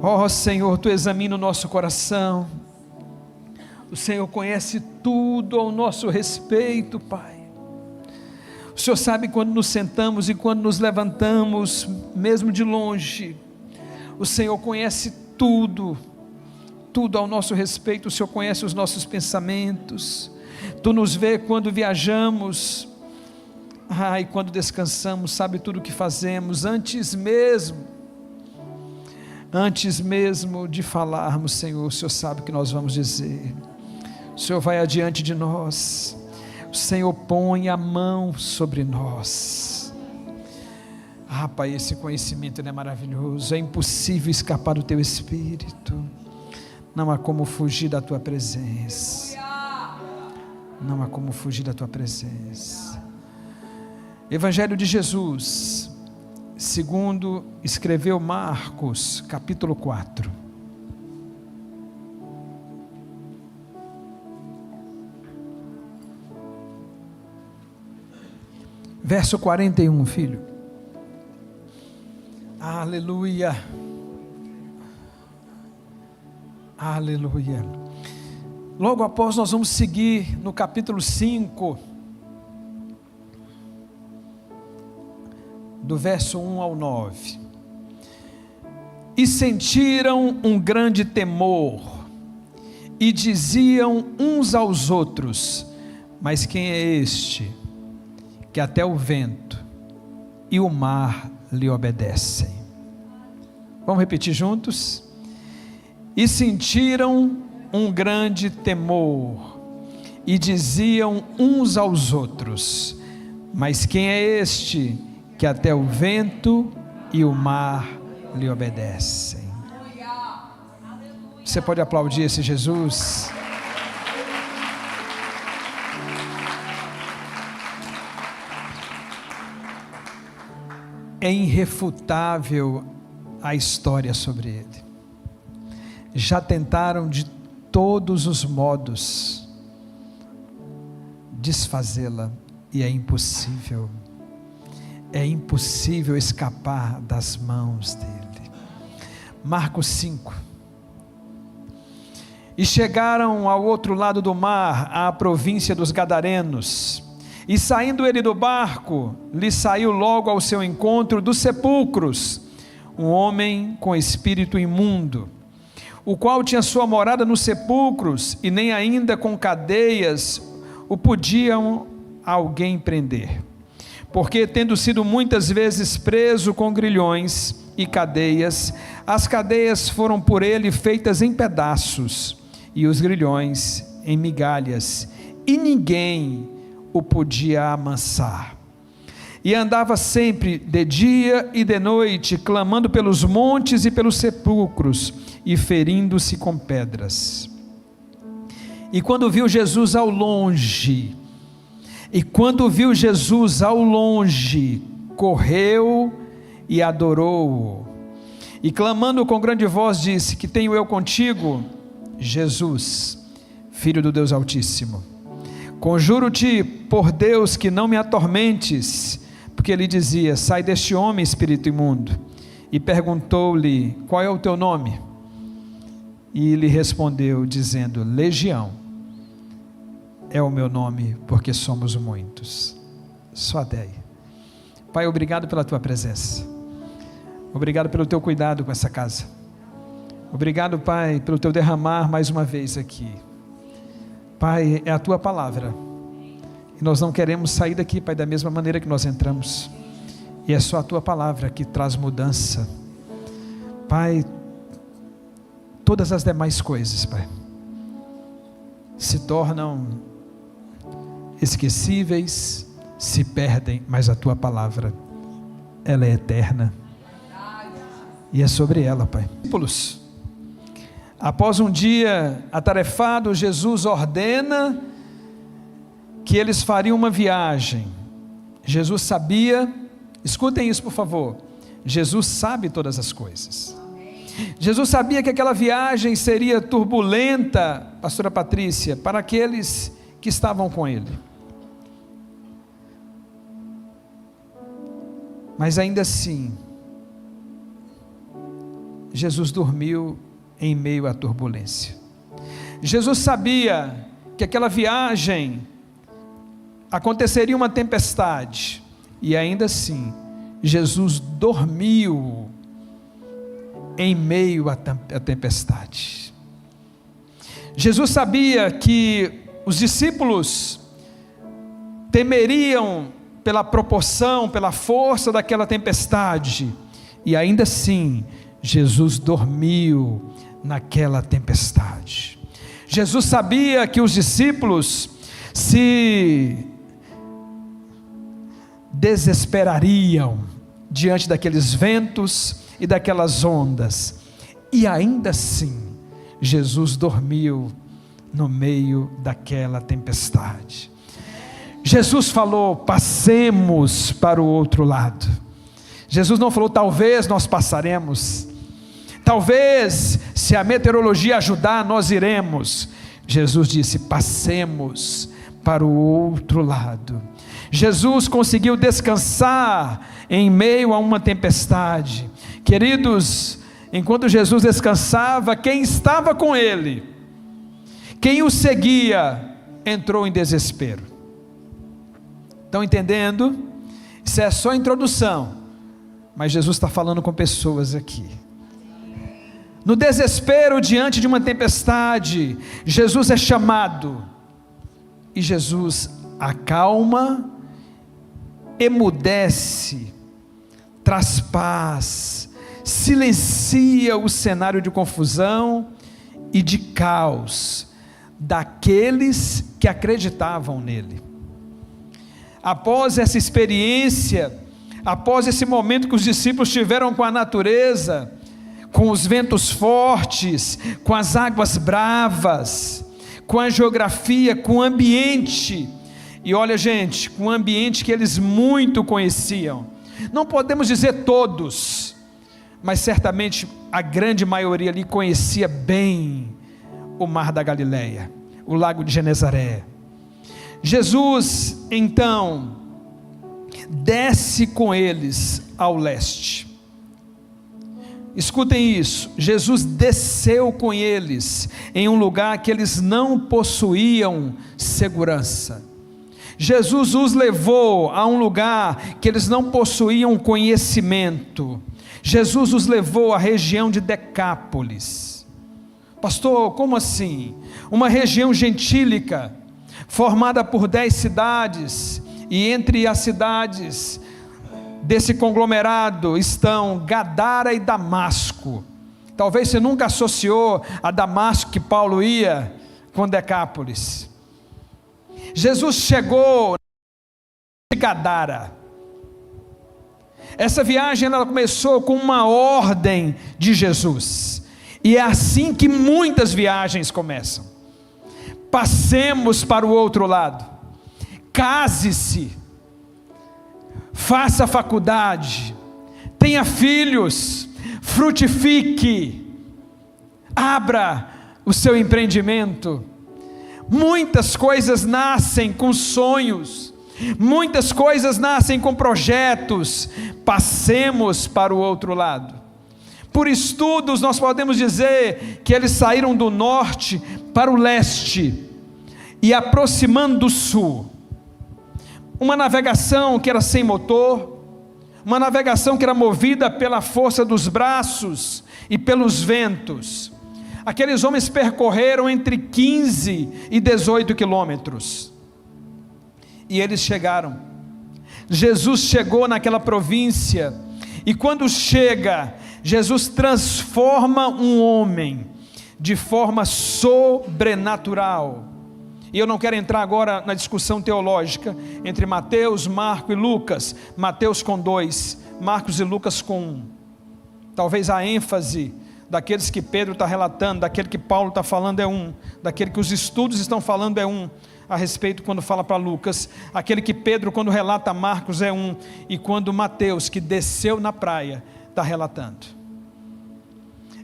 Ó Senhor, Tu examina o nosso coração, o Senhor conhece tudo ao nosso respeito, Pai. O Senhor sabe quando nos sentamos e quando nos levantamos, mesmo de longe. O Senhor conhece tudo, tudo ao nosso respeito. O Senhor conhece os nossos pensamentos. Tu nos vê quando viajamos, e quando descansamos, sabe tudo o que fazemos, antes mesmo de falarmos, Senhor, o Senhor sabe o que nós vamos dizer. O Senhor vai adiante de nós, o Senhor põe a mão sobre nós. Pai, esse conhecimento é maravilhoso, é impossível escapar do Teu Espírito, não há como fugir da Tua presença, não há como fugir da Tua presença. Evangelho de Jesus, segundo escreveu Marcos, capítulo 4. Verso 41, filho. Aleluia. Aleluia. Logo após nós vamos seguir no capítulo 5, do verso 1 ao 9. E sentiram um grande temor, e diziam uns aos outros: mas quem é este, que até o vento e o mar lhe obedecem? Vamos repetir juntos? E sentiram um grande temor, e diziam uns aos outros: mas quem é este, que até o vento e o mar lhe obedecem? Você pode aplaudir esse Jesus? É irrefutável a história sobre ele. Já tentaram de todos os modos desfazê-la, e é impossível. É impossível escapar das mãos dele. Marcos 5. E chegaram ao outro lado do mar, à província dos Gadarenos, e saindo ele do barco, lhe saiu logo ao seu encontro dos sepulcros um homem com espírito imundo, o qual tinha sua morada nos sepulcros, e nem ainda com cadeias o podiam alguém prender, porque tendo sido muitas vezes preso com grilhões e cadeias, as cadeias foram por ele feitas em pedaços, e os grilhões em migalhas, e ninguém o podia amansar. E andava sempre de dia e de noite, clamando pelos montes e pelos sepulcros, e ferindo-se com pedras. E quando viu Jesus ao longe, correu e adorou-o, e clamando com grande voz disse: que tenho eu contigo, Jesus, Filho do Deus Altíssimo? Conjuro-te por Deus que não me atormentes. Porque ele dizia: sai deste homem, espírito imundo. E perguntou-lhe: qual é o teu nome? E ele respondeu dizendo: Legião é o meu nome, porque somos muitos. Só adei. Pai, obrigado pela tua presença, obrigado pelo teu cuidado com essa casa, obrigado, Pai, pelo teu derramar mais uma vez aqui. Pai, é a tua palavra, e nós não queremos sair daqui, Pai, da mesma maneira que nós entramos, e é só a tua palavra que traz mudança. Pai, todas as demais coisas, Pai, se tornam esquecíveis, se perdem, mas a tua palavra, ela é eterna, e é sobre ela, Pai. Após um dia atarefado, Jesus ordena que eles fariam uma viagem. Jesus sabia, escutem isso por favor, Jesus sabe todas as coisas. Jesus sabia que aquela viagem seria turbulenta, pastora Patrícia, para aqueles que estavam com ele. Mas ainda assim, Jesus dormiu em meio à turbulência. Jesus sabia que aquela viagem aconteceria uma tempestade, e ainda assim, Jesus dormiu em meio à tempestade. Jesus sabia que os discípulos temeriam pela proporção, pela força daquela tempestade, e ainda assim, Jesus dormiu naquela tempestade. Jesus sabia que os discípulos se desesperariam diante daqueles ventos e daquelas ondas, e ainda assim, Jesus dormiu no meio daquela tempestade. Jesus falou: passemos para o outro lado. Jesus não falou: talvez nós passaremos, talvez, se a meteorologia ajudar, nós iremos. Jesus disse: passemos para o outro lado. Jesus conseguiu descansar em meio a uma tempestade. Queridos, enquanto Jesus descansava, quem estava com ele, quem o seguia, entrou em desespero. Estão entendendo? Isso é só a introdução, mas Jesus está falando com pessoas aqui. No desespero diante de uma tempestade, Jesus é chamado, e Jesus acalma, emudece, traz paz, silencia o cenário de confusão e de caos daqueles que acreditavam nele. Após essa experiência, após esse momento que os discípulos tiveram com a natureza, com os ventos fortes, com as águas bravas, com a geografia, com o ambiente, e olha, gente, com um ambiente que eles muito conheciam. Não podemos dizer todos, mas certamente a grande maioria ali conhecia bem o mar da Galileia, o lago de Genezaré. Jesus então desce com eles ao leste. Escutem isso, Jesus desceu com eles em um lugar que eles não possuíam segurança. Jesus os levou a um lugar que eles não possuíam conhecimento. Jesus os levou à região de Decápolis. Pastor, como assim? Uma região gentílica, formada por 10 cidades, e entre as cidades desse conglomerado estão Gadara e Damasco. Talvez você nunca associou a Damasco que Paulo ia com Decápolis. Jesus chegou em Gadara. Essa viagem ela começou com uma ordem de Jesus, e é assim que muitas viagens começam. Passemos para o outro lado, case-se, faça faculdade, tenha filhos, frutifique, abra o seu empreendimento. Muitas coisas nascem com sonhos, muitas coisas nascem com projetos. Passemos para o outro lado. Por estudos nós podemos dizer que eles saíram do norte para o leste e aproximando do sul. Uma navegação que era sem motor, uma navegação que era movida pela força dos braços e pelos ventos. Aqueles homens percorreram entre 15 e 18 quilômetros, e eles chegaram. Jesus chegou naquela província, e quando chega, Jesus transforma um homem de forma sobrenatural. E eu não quero entrar agora na discussão teológica entre Mateus, Marcos e Lucas. Mateus com 2, Marcos e Lucas com 1. Talvez a ênfase daqueles que Pedro está relatando, daquele que Paulo está falando é um, daquele que os estudos estão falando é um, a respeito quando fala para Lucas, aquele que Pedro quando relata Marcos é um, e quando Mateus, que desceu na praia, está relatando.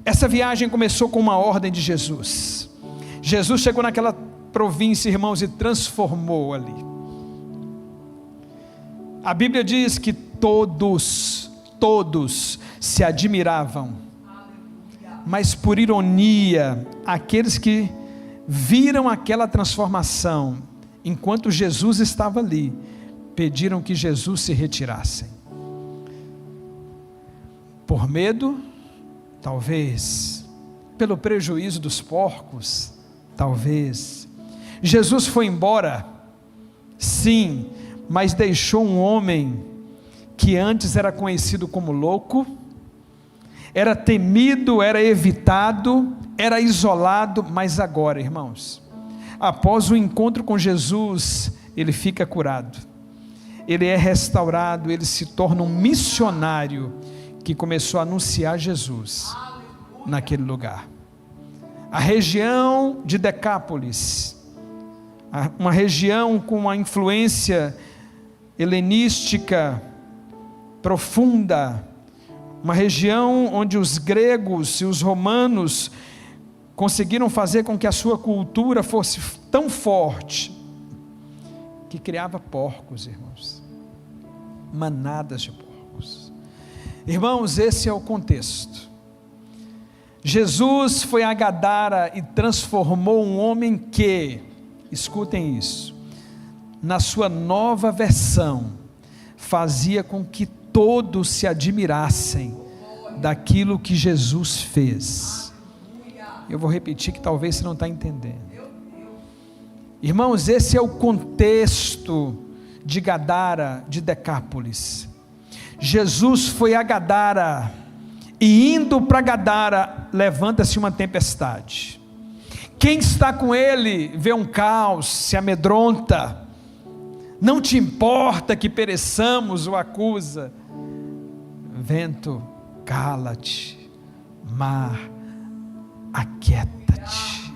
Essa viagem começou com uma ordem de Jesus. Jesus chegou naquela província, irmãos, e transformou ali. A Bíblia diz que todos se admiravam Mas por ironia, aqueles que viram aquela transformação, enquanto Jesus estava ali, pediram que Jesus se retirasse. Por medo? Talvez. Pelo prejuízo dos porcos? Talvez. Jesus foi embora? Sim, mas deixou um homem que antes era conhecido como louco, era temido, era evitado, era isolado, mas agora, irmãos, após o encontro com Jesus, ele fica curado, ele é restaurado, ele se torna um missionário que começou a anunciar Jesus naquele lugar. A região de Decápolis, uma região com uma influência helenística profunda, uma região onde os gregos e os romanos conseguiram fazer com que a sua cultura fosse tão forte, que criava porcos, irmãos, manadas de porcos. Irmãos, esse é o contexto. Jesus foi a Gadara e transformou um homem que, escutem isso, na sua nova versão, fazia com que todos se admirassem daquilo que Jesus fez. Eu vou repetir que talvez você não está entendendo. Irmãos, esse é o contexto de Gadara, de Decápolis. Jesus foi a Gadara, e indo para Gadara, levanta-se uma tempestade. Quem está com ele vê um caos, se amedronta. Não te importa que pereçamos, o acusa. Vento, cala-te. Mar, aquieta-te.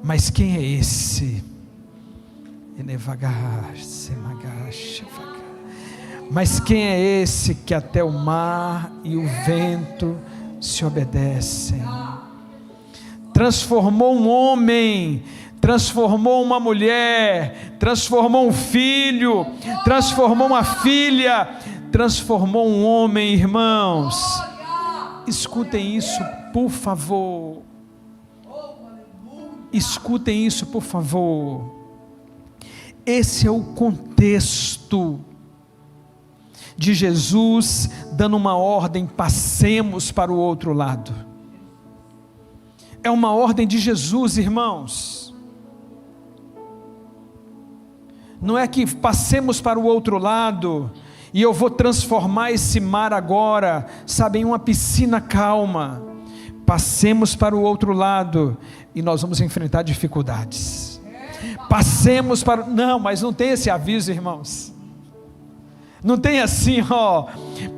Mas quem é esse? Mas quem é esse que até o mar e o vento se obedecem? Transformou um homem, transformou uma mulher, transformou um filho, transformou uma filha, transformou um homem, irmãos. Escutem isso, por favor. Escutem isso, por favor. Esse é o contexto de Jesus dando uma ordem: passemos para o outro lado. É uma ordem de Jesus, irmãos. Não é que passemos para o outro lado e eu vou transformar esse mar agora, sabe, em uma piscina calma. Passemos para o outro lado e nós vamos enfrentar dificuldades. Passemos para... Não, mas não tem esse aviso, irmãos. Não tem assim, ó,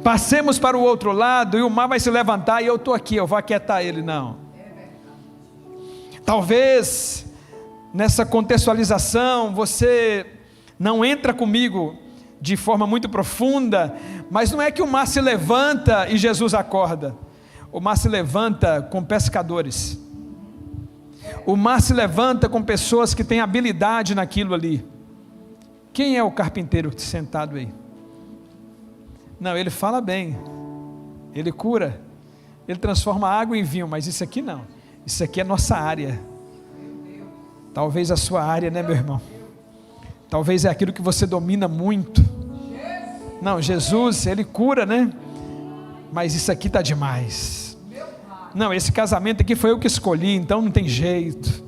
passemos para o outro lado e o mar vai se levantar e eu estou aqui, eu vou aquietar ele. Não. Talvez nessa contextualização você não entra comigo de forma muito profunda, mas não é que o mar se levanta e Jesus acorda. O mar se levanta com pescadores. O mar se levanta com pessoas que têm habilidade naquilo ali. Quem é o carpinteiro sentado aí? Não, ele fala bem, ele cura, ele transforma água em vinho, mas isso aqui não, isso aqui é nossa área. Talvez a sua área, né, meu irmão? Talvez é aquilo que você domina muito. Não, Jesus, ele cura, né? Mas isso aqui está demais. Não, esse casamento aqui foi eu que escolhi, então não tem jeito,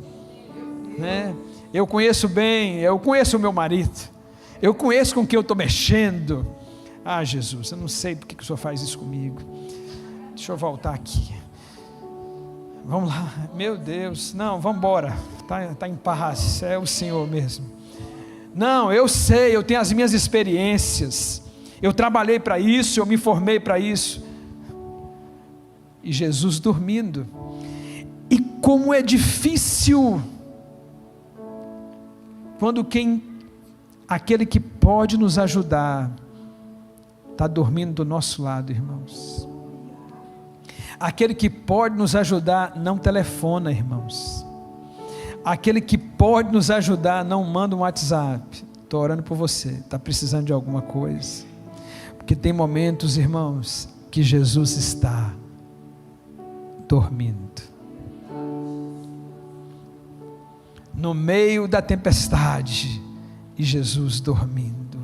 né? Eu conheço bem, eu conheço o meu marido, eu conheço com quem eu estou mexendo. Ah, Jesus, eu não sei porque que o Senhor faz isso comigo. Deixa eu voltar aqui. Vamos lá, meu Deus, não, vamos embora, está em paz, é o Senhor mesmo. Não, eu sei, eu tenho as minhas experiências, eu trabalhei para isso, eu me formei para isso. E Jesus dormindo. E como é difícil quando aquele que pode nos ajudar está dormindo do nosso lado, irmãos. Aquele que pode nos ajudar não telefona, irmãos. Aquele que pode nos ajudar não manda um WhatsApp: estou orando por você, está precisando de alguma coisa. Porque tem momentos, irmãos, que Jesus está dormindo. No meio da tempestade, e Jesus dormindo.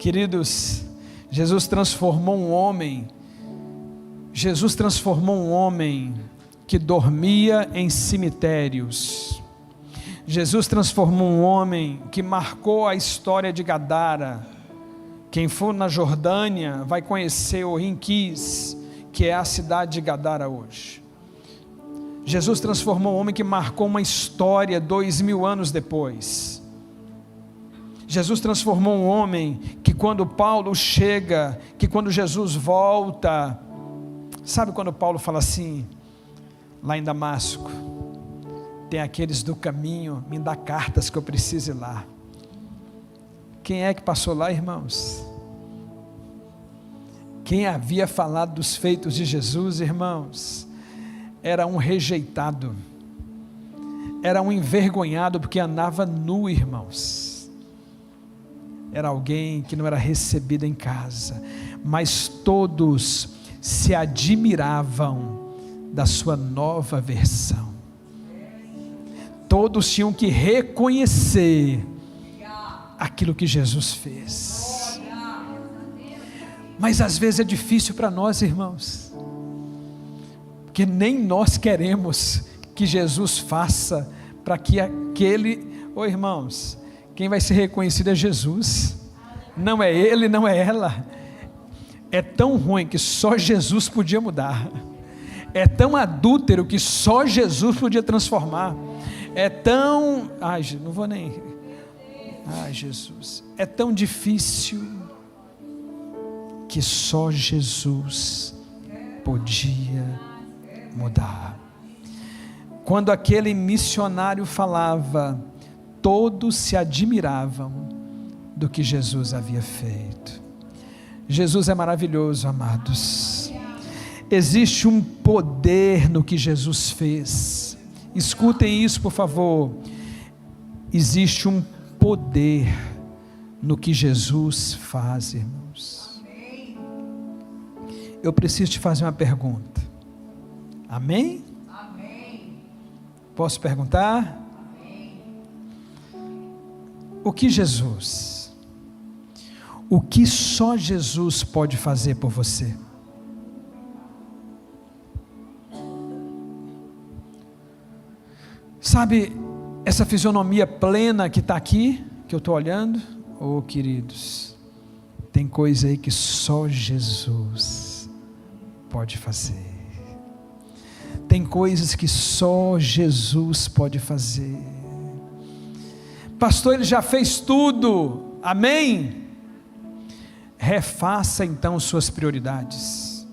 Queridos, Jesus transformou um homem que dormia em cemitérios. Jesus transformou um homem que marcou a história de Gadara. Quem for na Jordânia vai conhecer Orim-Quis, que é a cidade de Gadara hoje. Jesus transformou um homem que marcou uma história 2000 anos depois. Jesus transformou um homem que quando Paulo chega, que quando Jesus volta, sabe quando Paulo fala assim, lá em Damasco, tem aqueles do caminho, me dá cartas que eu preciso ir lá. Quem é que passou lá, irmãos? Quem havia falado dos feitos de Jesus, irmãos? Era um rejeitado, era um envergonhado, porque andava nu, irmãos. Era alguém que não era recebido em casa, mas todos se admiravam da sua nova versão. Todos tinham que reconhecer aquilo que Jesus fez. Mas às vezes é difícil para nós, irmãos, porque nem nós queremos que Jesus faça para que aquele, irmãos, quem vai ser reconhecido é Jesus, não é ele, não é ela. É tão ruim que só Jesus podia mudar, é tão adúltero que só Jesus podia transformar, é tão, não vou nem, Jesus, é tão difícil que só Jesus podia mudar. Quando aquele missionário falava, todos se admiravam do que Jesus havia feito. Jesus é maravilhoso, amados. Existe um poder no que Jesus fez. Escutem isso, por favor. Existe um poder no que Jesus faz, irmãos. Eu preciso te fazer uma pergunta. Amém? Amém. Posso perguntar? Amém. O que só Jesus pode fazer por você? Sabe essa fisionomia plena que está aqui, que eu estou olhando? Queridos, tem coisa aí que só Jesus pode fazer. Tem coisas que só Jesus pode fazer. Pastor, ele já fez tudo, amém? Refaça então suas prioridades.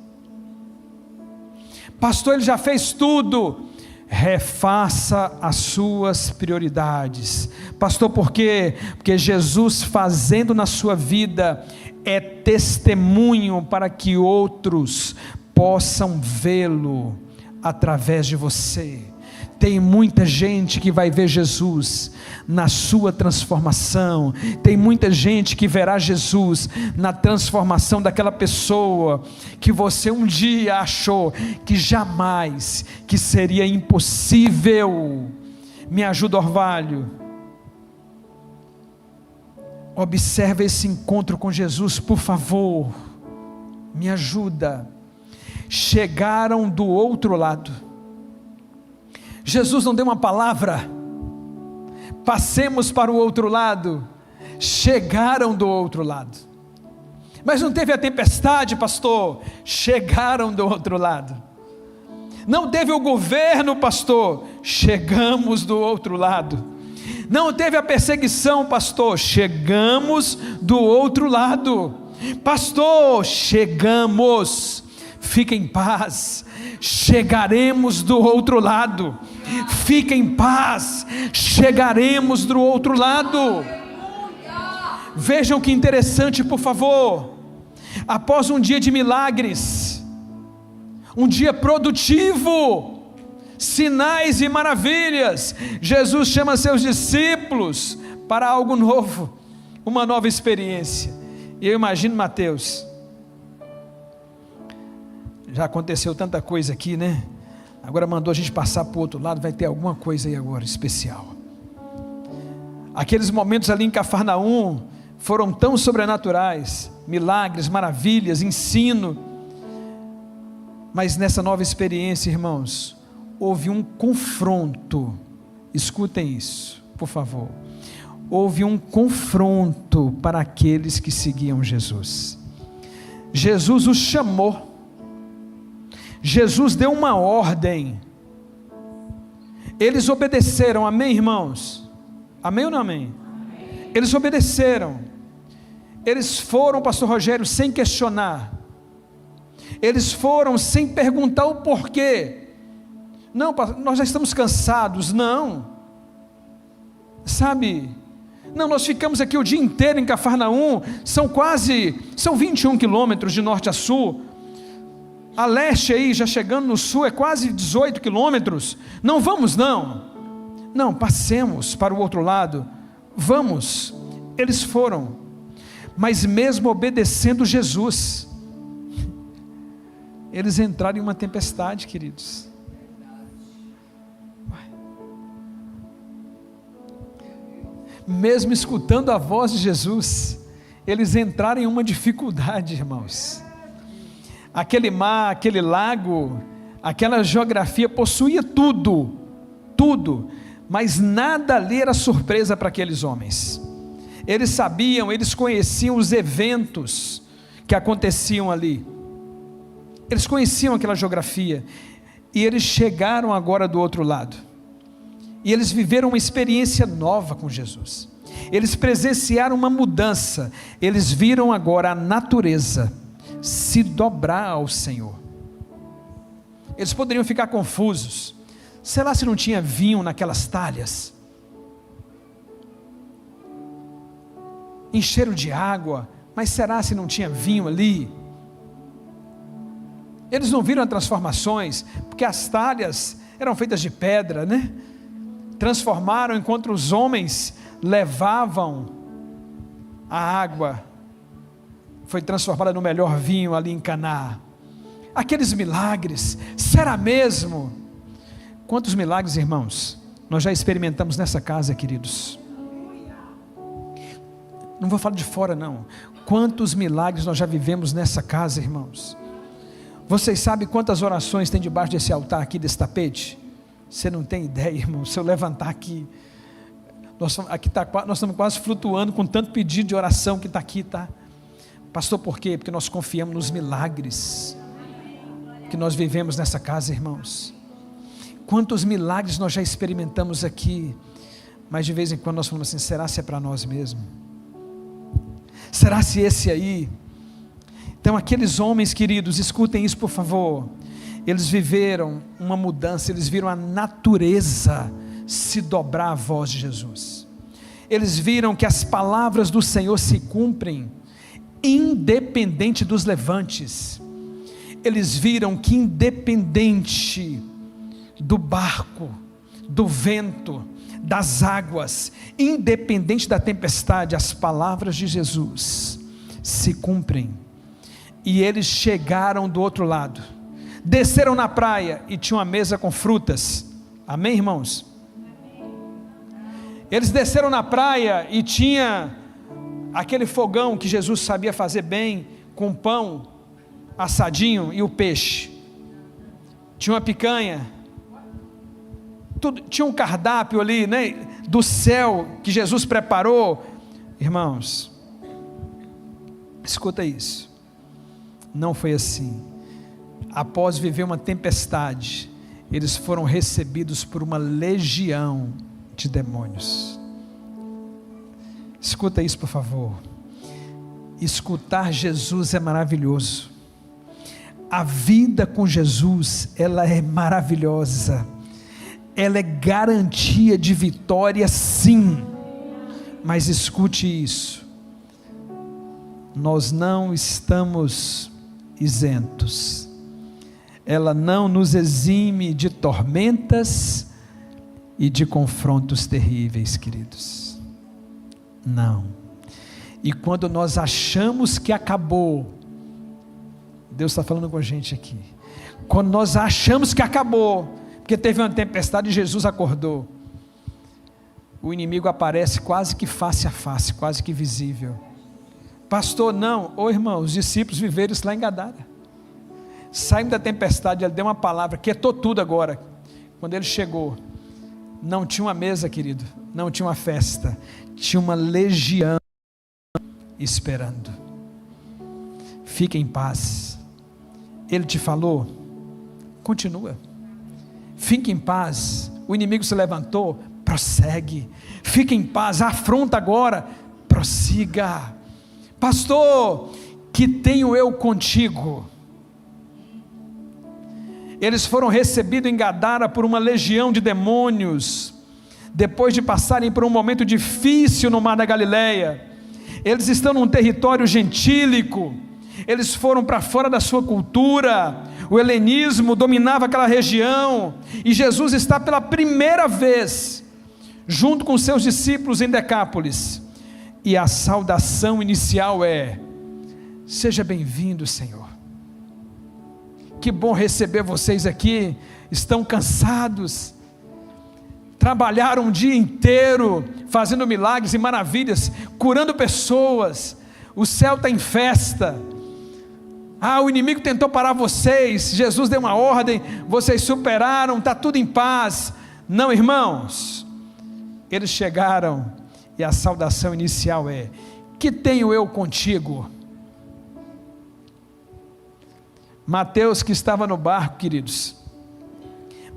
Pastor, ele já fez tudo, refaça as suas prioridades. Pastor, por quê? Porque Jesus fazendo na sua vida é testemunho para que outros possam vê-lo através de você. Tem muita gente que vai ver Jesus na sua transformação, tem muita gente que verá Jesus na transformação daquela pessoa que você um dia achou que jamais, que seria impossível. Me ajuda, Orvalho. Observa esse encontro com Jesus, por favor, me ajuda. Chegaram do outro lado. Jesus não deu uma palavra, passemos para o outro lado. Chegaram do outro lado. Mas não teve a tempestade, pastor? Chegaram do outro lado. Não teve o governo, pastor? Chegamos do outro lado. Não teve a perseguição, pastor? Chegamos do outro lado. Pastor, chegamos. Fique em paz, chegaremos do outro lado. Fique em paz, chegaremos do outro lado. Vejam que interessante, por favor. Após um dia de milagres, um dia produtivo, sinais e maravilhas, Jesus chama seus discípulos para algo novo, uma nova experiência. E eu imagino Mateus, Já aconteceu tanta coisa aqui, né? Agora mandou a gente passar para o outro lado, vai ter alguma coisa aí agora especial. Aqueles momentos ali em Cafarnaum foram tão sobrenaturais, milagres, maravilhas, ensino. Mas nessa nova experiência, irmãos, houve um confronto. Escutem isso, por favor. Houve um confronto para aqueles que seguiam Jesus. Jesus os chamou. Jesus deu uma ordem. Eles obedeceram, amém, irmãos? Amém ou não amém? Amém. Eles obedeceram. Eles foram, pastor Rogério, sem questionar. Eles foram sem perguntar o porquê. Não, nós já estamos cansados. Não. Sabe? Não, nós ficamos aqui o dia inteiro em Cafarnaum. São 21 quilômetros de norte a sul. A leste aí, já chegando no sul, é quase 18 quilômetros. Não vamos não. Não, passemos para o outro lado. Vamos. Eles foram. Mas mesmo obedecendo Jesus, eles entraram em uma tempestade, queridos. Mesmo escutando a voz de Jesus, eles entraram em uma dificuldade, irmãos. Aquele mar, aquele lago, aquela geografia possuía tudo, mas nada ali era surpresa para aqueles homens. Eles sabiam, eles conheciam os eventos que aconteciam ali. Eles conheciam aquela geografia, e eles chegaram agora do outro lado, e eles viveram uma experiência nova com Jesus. Eles presenciaram uma mudança. Eles viram agora a natureza se dobrar ao Senhor. Eles poderiam ficar confusos. Será se não tinha vinho naquelas talhas? Encheram de água, mas será se não tinha vinho ali? Eles não viram as transformações, porque as talhas eram feitas de pedra, né? Transformaram enquanto os homens levavam a água, foi transformada no melhor vinho ali em Caná. Aqueles milagres, será mesmo? Quantos milagres, irmãos, nós já experimentamos nessa casa, queridos? Não vou falar de fora não. Quantos milagres nós já vivemos nessa casa, irmãos? Vocês sabem quantas orações tem debaixo desse altar aqui, desse tapete? Você não tem ideia, irmão. Se eu levantar aqui, nós estamos quase flutuando com tanto pedido de oração que está aqui, tá? Pastor, por quê? Porque nós confiamos nos milagres que nós vivemos nessa casa, irmãos. Quantos milagres nós já experimentamos aqui, mas de vez em quando nós falamos assim: será se é para nós mesmo? Será se esse aí? Então aqueles homens, queridos, escutem isso por favor. Eles viveram uma mudança, eles viram a natureza se dobrar à voz de Jesus. Eles viram que as palavras do Senhor se cumprem, independente dos levantes. Eles viram que independente do barco, do vento, das águas, independente da tempestade, as palavras de Jesus se cumprem. E eles chegaram do outro lado, desceram na praia e tinham uma mesa com frutas. Amém, irmãos? Eles desceram na praia e tinha aquele fogão que Jesus sabia fazer bem, com pão assadinho e o peixe. Tinha uma picanha. Tinha um cardápio ali, né, do céu que Jesus preparou. Irmãos, escuta isso. Não foi assim. Após viver uma tempestade, eles foram recebidos por uma legião de demônios. Escuta isso, por favor. Escutar Jesus é maravilhoso. A vida com Jesus, ela é maravilhosa. Ela é garantia de vitória, sim. Mas escute isso. Nós não estamos isentos. Ela não nos exime de tormentas e de confrontos terríveis, queridos. Não. E quando nós achamos que acabou, Deus está falando com a gente aqui. Quando nós achamos que acabou, porque teve uma tempestade e Jesus acordou, o inimigo aparece quase que face a face, quase que visível. Pastor, não. Ô irmão, os discípulos viveram isso lá em Gadara. Saímos da tempestade, ele deu uma palavra, quietou tudo agora. Quando ele chegou, não tinha uma mesa, querido, não tinha uma festa, tinha uma legião esperando. Fique em paz. Ele te falou, continua. Fique em paz. O inimigo se levantou, prossegue. Fique em paz, afronta agora, prossiga. Pastor, que tenho eu contigo? Eles foram recebidos em Gadara por uma legião de demônios, depois de passarem por um momento difícil no mar da Galileia. Eles estão num território gentílico, eles foram para fora da sua cultura, o helenismo dominava aquela região, e Jesus está pela primeira vez, junto com seus discípulos em Decápolis, e a saudação inicial é: seja bem-vindo, Senhor. Que bom receber vocês aqui. Estão cansados, trabalharam um dia inteiro, fazendo milagres e maravilhas, curando pessoas, o céu está em festa. O inimigo tentou parar vocês, Jesus deu uma ordem, vocês superaram, está tudo em paz. Não, irmãos, eles chegaram, e a saudação inicial é: que tenho eu contigo? Mateus, que estava no barco, queridos,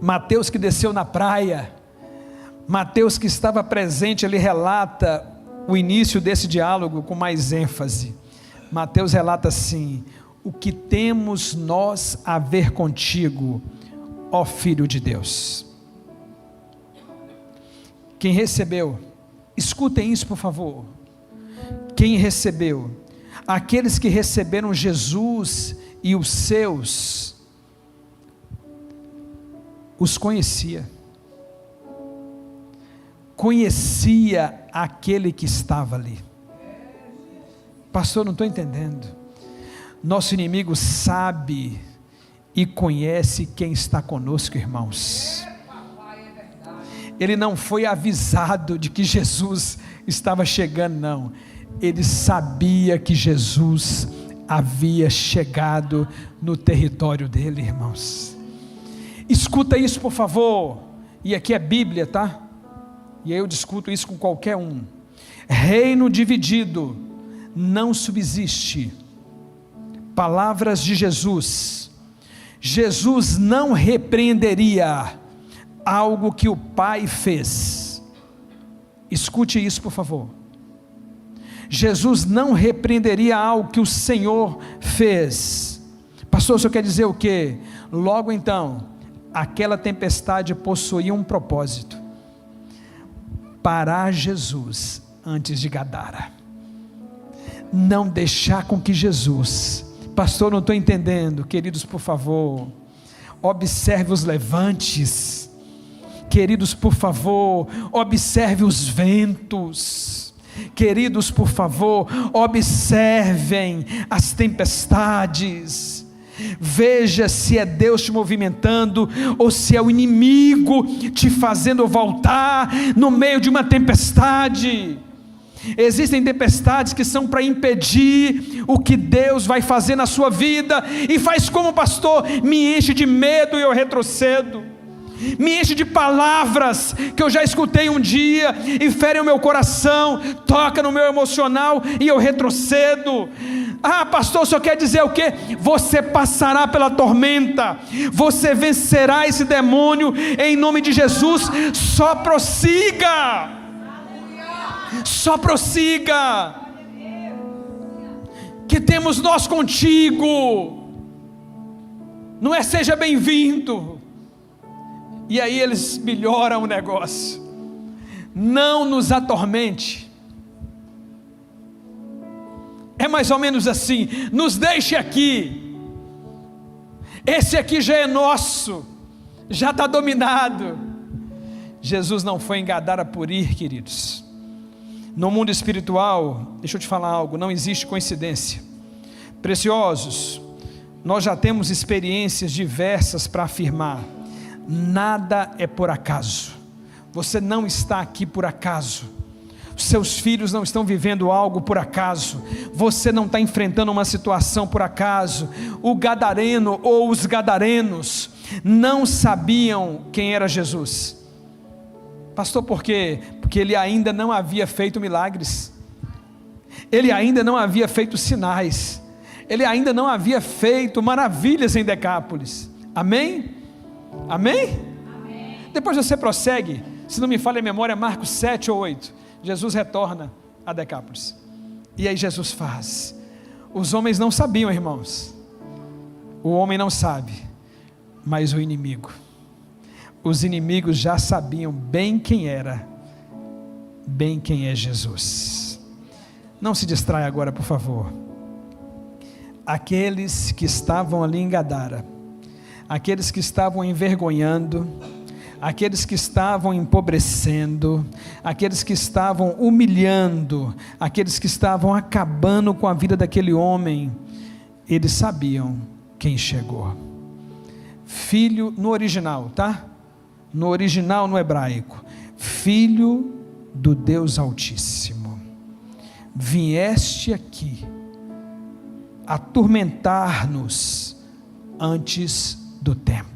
Mateus que desceu na praia, Mateus que estava presente, ele relata o início desse diálogo com mais ênfase. Mateus relata assim: o que temos nós a ver contigo, ó Filho de Deus? Quem recebeu, escutem isso por favor, quem recebeu, aqueles que receberam Jesus e os seus, os conhecia aquele que estava ali. Pastor, não estou entendendo. Nosso inimigo sabe e conhece quem está conosco, irmãos. Ele não foi avisado de que Jesus estava chegando, não. Ele sabia que Jesus havia chegado no território dele, irmãos. Escuta isso por favor, e aqui é Bíblia, tá? E aí eu discuto isso com qualquer um. Reino dividido não subsiste. Palavras de Jesus. Jesus não repreenderia algo que o Pai fez. Escute isso por favor. Jesus não repreenderia algo que o Senhor fez. Pastor, o senhor quer dizer o quê? Logo então, aquela tempestade possuía um propósito: parar Jesus antes de Gadara, não deixar com que Jesus, pastor, não estou entendendo, queridos, por favor, observe os levantes, queridos, por favor, observe os ventos, queridos, por favor, observem as tempestades, veja se é Deus te movimentando, ou se é o inimigo te fazendo voltar no meio de uma tempestade. Existem tempestades que são para impedir o que Deus vai fazer na sua vida, e faz como pastor, me enche de medo e eu retrocedo, me enche de palavras que eu já escutei um dia e ferem o meu coração, toca no meu emocional e eu retrocedo. Pastor, só quer dizer o quê? Você passará pela tormenta, você vencerá esse demônio em nome de Jesus. Só prossiga, só prossiga. Que temos nós contigo, não é seja bem-vindo. E aí eles melhoram o negócio: não nos atormente. É mais ou menos assim: nos deixe aqui, esse aqui já é nosso, já está dominado. Jesus não foi em Gadara por ir, queridos. No mundo espiritual, deixa eu te falar algo, não existe coincidência. Preciosos, nós já temos experiências diversas para afirmar: nada é por acaso. Você não está aqui por acaso. Seus filhos não estão vivendo algo por acaso. Você não está enfrentando uma situação por acaso. O gadareno ou os gadarenos não sabiam quem era Jesus. Pastor, por quê? Porque ele ainda não havia feito milagres, ele ainda não havia feito sinais, ele ainda não havia feito maravilhas em Decápolis. Amém? Amém? Amém. Depois você prossegue, se não me falha a memória, Marcos 7 ou 8, Jesus retorna a Decápolis, e aí Jesus faz. Os homens não sabiam, irmãos, o homem não sabe, mas o inimigo, os inimigos já sabiam bem quem era, bem quem é Jesus. Não se distraia agora, por favor. Aqueles que estavam ali em Gadara, aqueles que estavam envergonhando, aqueles que estavam empobrecendo, aqueles que estavam humilhando, aqueles que estavam acabando com a vida daquele homem, eles sabiam quem chegou. Filho, no original, tá? No original, no hebraico, Filho do Deus Altíssimo, vieste aqui atormentar-nos antes do tempo.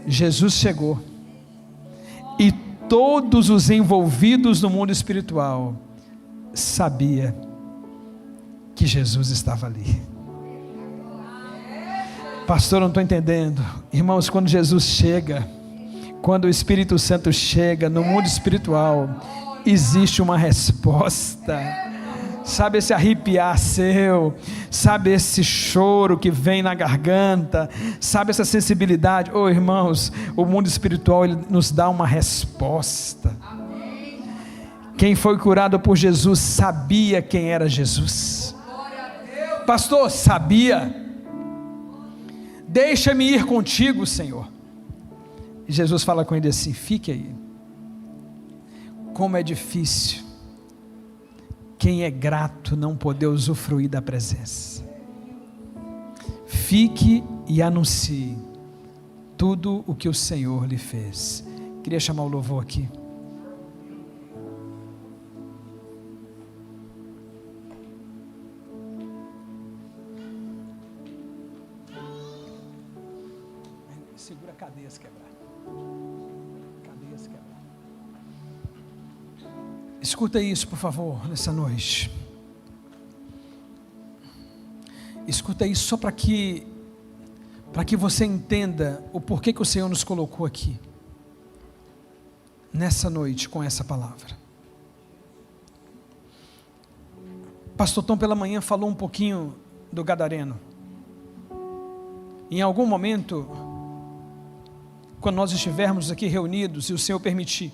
Jesus chegou, e todos os envolvidos no mundo espiritual sabiam que Jesus estava ali. Pastor, não estou entendendo. Irmãos, quando Jesus chega, quando o Espírito Santo chega no mundo espiritual, existe uma resposta. Sabe esse arrepiar seu, sabe esse choro que vem na garganta, sabe essa sensibilidade? Oh, irmãos, o mundo espiritual, ele nos dá uma resposta. Quem foi curado por Jesus sabia quem era Jesus. Pastor, sabia. Deixa-me ir contigo, Senhor. E Jesus fala com ele assim: fique aí. Como é difícil quem é grato não poder usufruir da presença. Fique e anuncie tudo o que o Senhor lhe fez. Queria chamar o louvor aqui. Segura cadeias quebradas. Cadeias quebradas. Escuta isso, por favor, nessa noite. Escuta isso só para que você entenda o porquê que o Senhor nos colocou aqui nessa noite com essa palavra. Pastor Tom pela manhã falou um pouquinho do gadareno. Em algum momento, quando nós estivermos aqui reunidos e o Senhor permitir,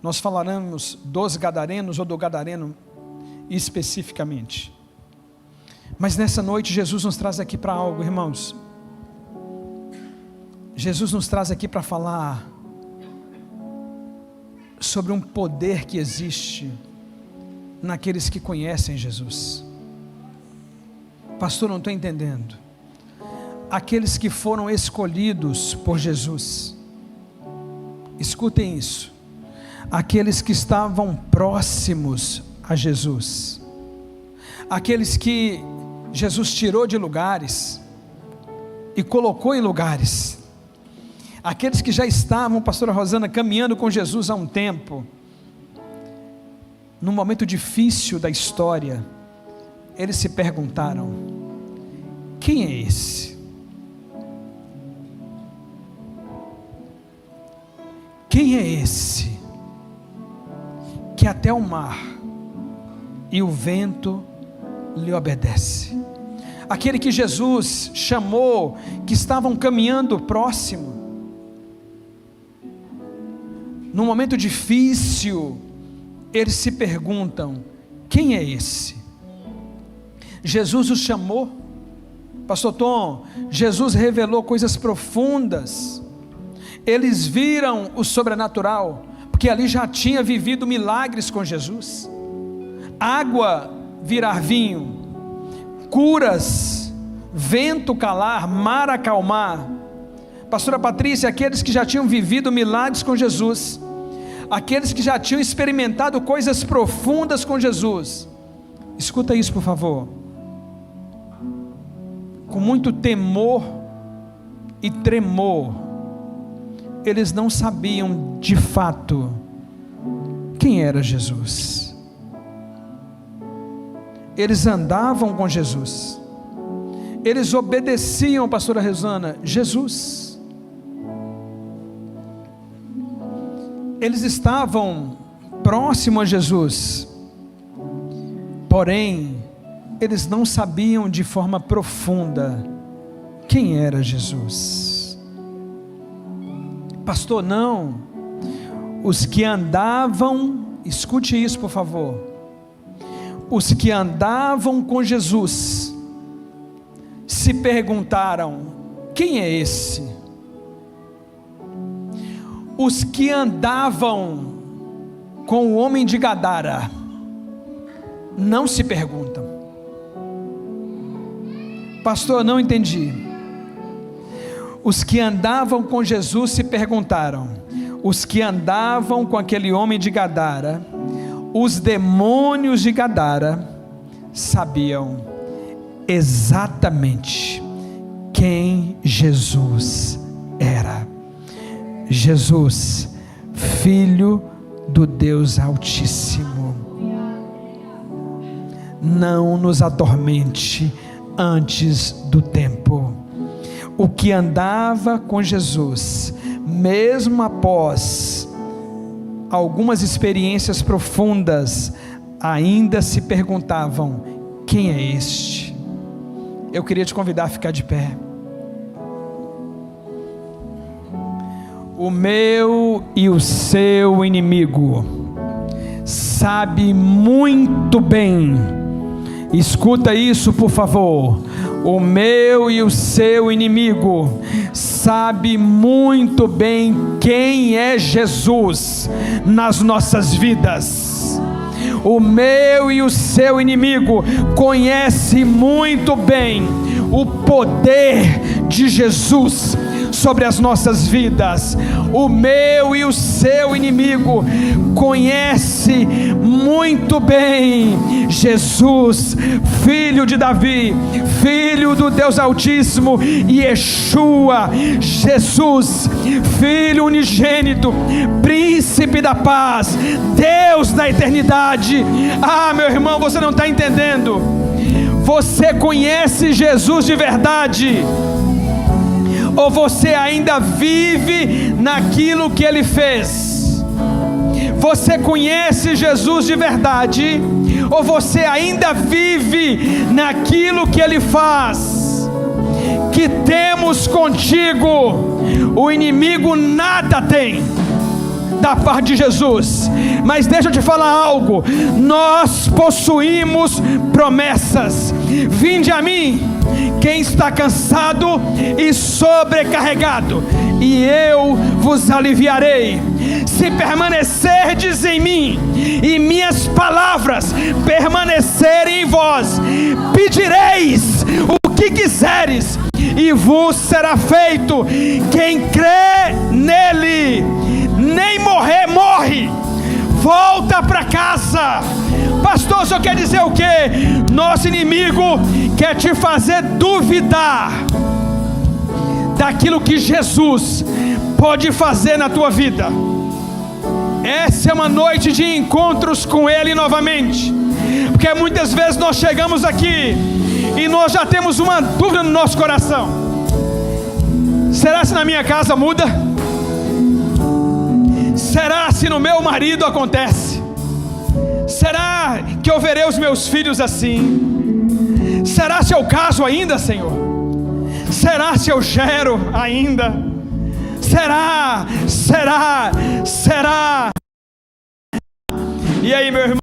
nós falaremos dos gadarenos ou do gadareno especificamente. Mas nessa noite Jesus nos traz aqui para algo, irmãos. Jesus nos traz aqui para falar sobre um poder que existe naqueles que conhecem Jesus. Pastor, não estou entendendo. Aqueles que foram escolhidos por Jesus, escutem isso, aqueles que estavam próximos a Jesus, aqueles que Jesus tirou de lugares e colocou em lugares, aqueles que já estavam, pastora Rosana, caminhando com Jesus há um tempo, num momento difícil da história, eles se perguntaram: quem é esse? Quem é esse que até o mar e o vento lhe obedece? Aquele que Jesus chamou, que estavam caminhando próximo, num momento difícil, eles se perguntam: quem é esse? Jesus os chamou, pastor Tom, Jesus revelou coisas profundas. Eles viram o sobrenatural, porque ali já tinha vivido milagres com Jesus. Água virar vinho, curas, vento calar, mar acalmar. Pastora Patrícia, aqueles que já tinham vivido milagres com Jesus, aqueles que já tinham experimentado coisas profundas com Jesus, escuta isso por favor, com muito temor e tremor, eles não sabiam de fato quem era Jesus. Eles andavam com Jesus, eles obedeciam, pastora Rosana, Jesus. Eles estavam próximos a Jesus, porém, eles não sabiam de forma profunda quem era Jesus. Pastor, não. Os que andavam, escute isso por favor, os que andavam com Jesus, se perguntaram, quem é esse? Os que andavam com o homem de Gadara, não se perguntam. Pastor, não entendi. Os que andavam com Jesus se perguntaram. Os que andavam com aquele homem de Gadara, os demônios de Gadara, sabiam exatamente quem Jesus era. Jesus, Filho do Deus Altíssimo. Não nos atormente antes do tempo. O que andava com Jesus, mesmo após algumas experiências profundas, ainda se perguntavam, quem é este? Eu queria te convidar a ficar de pé. O meu e o seu inimigo sabe muito bem, escuta isso por favor, o meu e o seu inimigo sabe muito bem quem é Jesus nas nossas vidas. O meu e o seu inimigo conhece muito bem o poder de Jesus sobre as nossas vidas. O meu e o seu inimigo conhece muito bem Jesus, Filho de Davi, Filho do Deus Altíssimo, Yeshua, Jesus, Filho unigênito, Príncipe da paz, Deus da eternidade. Ah, meu irmão, você não está entendendo. Você conhece Jesus de verdade? Ou você ainda vive naquilo que Ele fez? Você conhece Jesus de verdade? Ou você ainda vive naquilo que Ele faz? Que temos contigo, o inimigo nada tem da parte de Jesus. Mas deixa eu te falar algo, nós possuímos promessas. Vinde a mim, quem está cansado e sobrecarregado, e eu vos aliviarei. Se permanecerdes em mim, e minhas palavras permanecerem em vós, pedireis o que quiseres, e vos será feito. Quem crê nele, nem morrer, morre, volta para casa. Pastor, só quer dizer o quê? Nosso inimigo quer te fazer duvidar daquilo que Jesus pode fazer na tua vida. Essa é uma noite de encontros com Ele novamente, porque muitas vezes nós chegamos aqui e nós já temos uma dúvida no nosso coração. Será se na minha casa muda? Será se no meu marido acontece? Será que eu verei os meus filhos assim? Será se eu caso ainda, Senhor? Será se eu gero ainda? Será? E aí, meu irmão?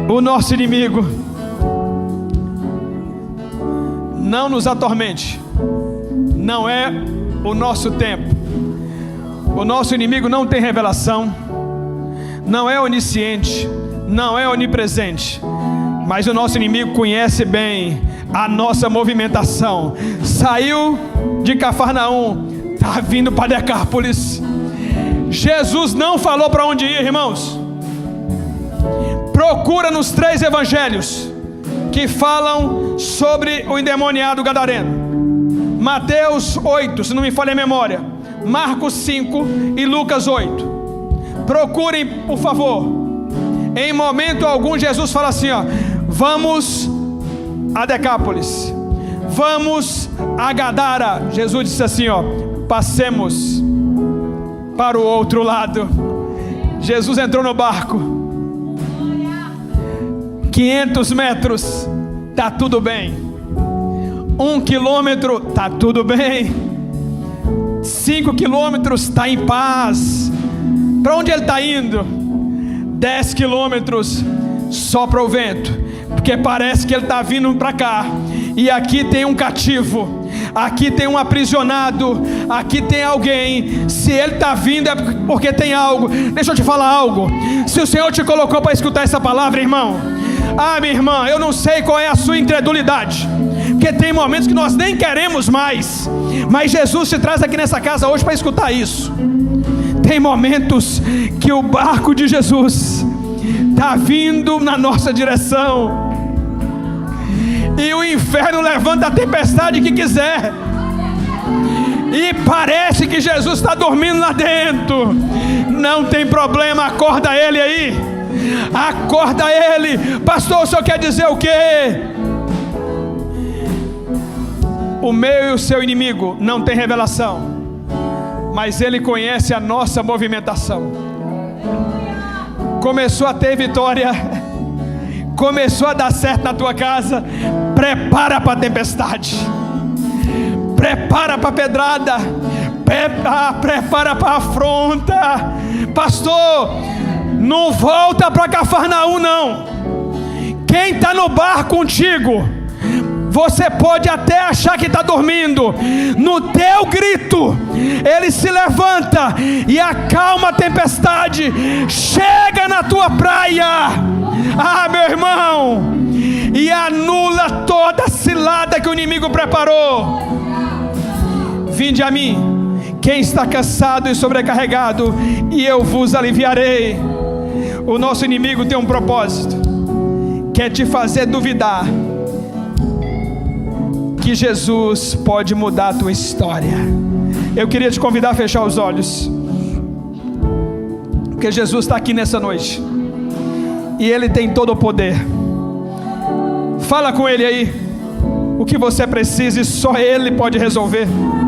O nosso inimigo não nos atormente. Não é o nosso tempo. O nosso inimigo não tem revelação, não é onisciente, não é onipresente. Mas o nosso inimigo conhece bem a nossa movimentação. Saiu de Cafarnaum, está vindo para Decápolis. Jesus não falou para onde ir, irmãos. Procura nos 3 evangelhos que falam sobre o endemoniado gadareno. Mateus 8, se não me falha a memória, Marcos 5 e Lucas 8. Procurem, por favor. Em momento algum Jesus fala assim, ó: vamos a Decápolis, vamos a Gadara. Jesus disse assim, ó: passemos para o outro lado. Jesus entrou no barco. 500 metros, tá tudo bem. 1 quilômetro, tá tudo bem. 5 quilômetros, tá em paz. Para onde ele está indo? 10 quilômetros, sopra o vento, porque parece que ele está vindo para cá. E aqui tem um cativo, aqui tem um aprisionado, aqui tem alguém. Se ele está vindo é porque tem algo. Deixa eu te falar algo. Se o Senhor te colocou para escutar essa palavra, irmão, minha irmã, eu não sei qual é a sua incredulidade, porque tem momentos que nós nem queremos mais, mas Jesus te traz aqui nessa casa hoje para escutar isso. Tem momentos que o barco de Jesus está vindo na nossa direção, e o inferno levanta a tempestade que quiser, e parece que Jesus está dormindo lá dentro. Não tem problema, acorda ele aí, acorda ele. Pastor, o senhor quer dizer o quê? O meu e o seu inimigo não tem revelação, mas ele conhece a nossa movimentação. Começou a ter vitória, começou a dar certo na tua casa, prepara para a tempestade, prepara para a pedrada, prepara para a afronta. Pastor, não volta para Cafarnaum não. Quem está no barco contigo, você pode até achar que está dormindo, no teu grito ele se levanta e acalma a tempestade, chega na tua praia, meu irmão, e anula toda a cilada que o inimigo preparou. Vinde a mim, quem está cansado e sobrecarregado, e eu vos aliviarei. O nosso inimigo tem um propósito, quer te fazer duvidar que Jesus pode mudar a tua história. Eu queria te convidar a fechar os olhos, porque Jesus está aqui nessa noite, e Ele tem todo o poder. Fala com Ele aí o que você precisa, e só Ele pode resolver.